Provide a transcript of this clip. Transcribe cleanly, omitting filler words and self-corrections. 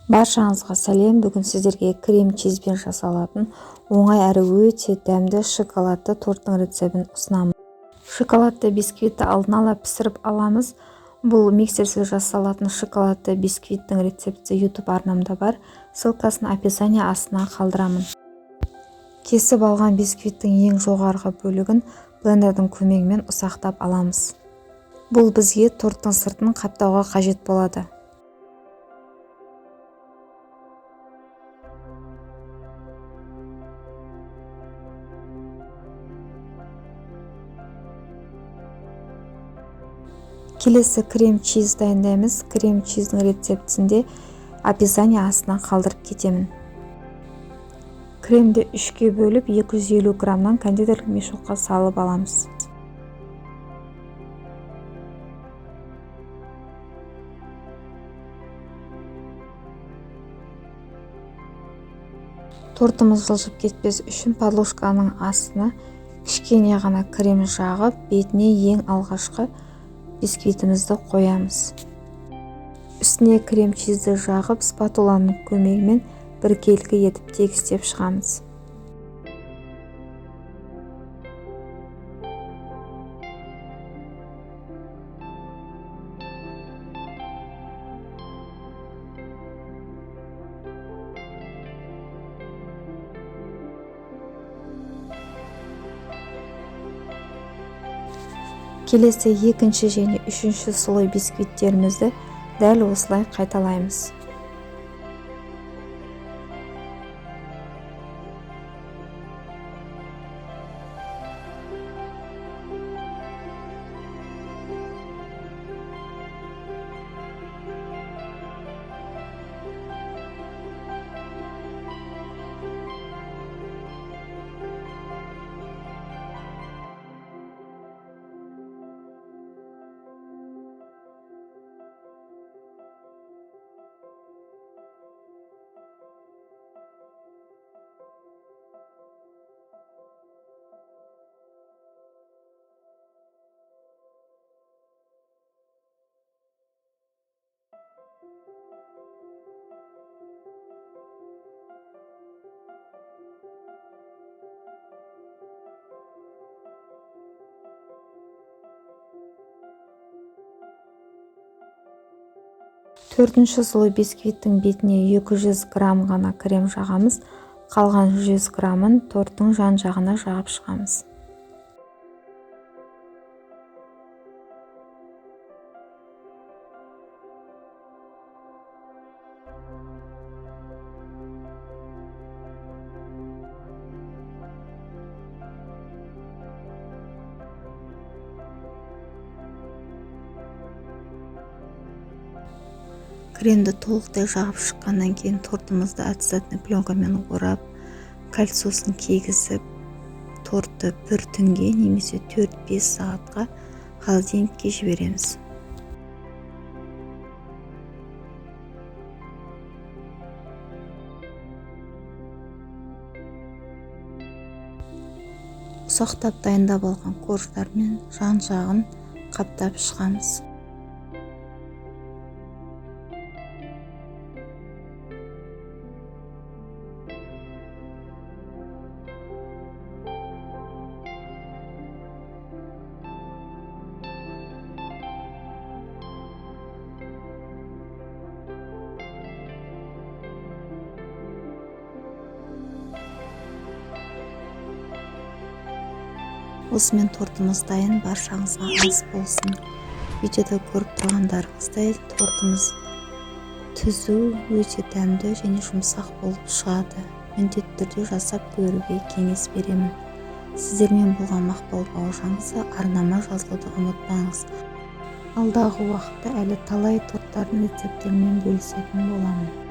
Баршаңызға сәлем. Бүгін сіздерге крем чизбен жасалатын оңай әрі өте дәмді шоколадты торттың рецебін ұсынамын. Шоколадты бисквитті алдын ала пісіріп аламыз. Бұл миксерсіз жасалатын шоколадты бисквиттің рецепті YouTube арнамда бар. Ссылкасын описание астына қалдырамын. Кесіп алған бисквиттің ең жоғарғы бөлігін блендердің көмегімен ұсақтап аламыз. Бұл бізге торттың сыртын қаптауға қажет болады. Келесі крем чиз дайындаймыз. Крем чиздің рецептісінде описание астына қалдырып кетемін. Кремді 3-ке бөліп 250 граммнан кондитерлік мешокқа салып аламыз. Тортымыз жылжып кетпес үшін подложканың астына кішкене ғана крем жағып, бетіне ең алғашқы бисквитімізді қоямыз. Үстіне крем чизді жағып, спатуланың көмегімен біркелкі етіп тегістеп шығамыз. Келесі екінші және үшінші слой бисквиттерімізді дәл осылай қайталаймыз. Төртінші слой бисквиттің бетіне 200 грамм ғана крем жағамыз. Қалған 100 граммын торттың жан жағына жағып шығамыз. Кремді толықтай жағып шыққаннан кейін тортымызды ацетатный пленкамен орап, кольцосын кигізіп, тортты бір түнге немесе 4-5 сағатқа холодильникке жібереміз. Ұсақтап дайындап алған корждармен жан жағын қаптап шығамыз. Осымен тортымыз дайын, баршаңызға ас болсын. Видеода көріп тұрғандарыңыздай тортымыз түзу, өте дәмді және жұмсақ болып шығады. Міндетті түрде жасап көруге кеңес беремін. Сіздермен болған Мақпал бауыржанқызы, арнама жазылуды ұмытпаңыз. Алдағы уақытта әлі талай торттардың рецептерімен бөлісетін боламын.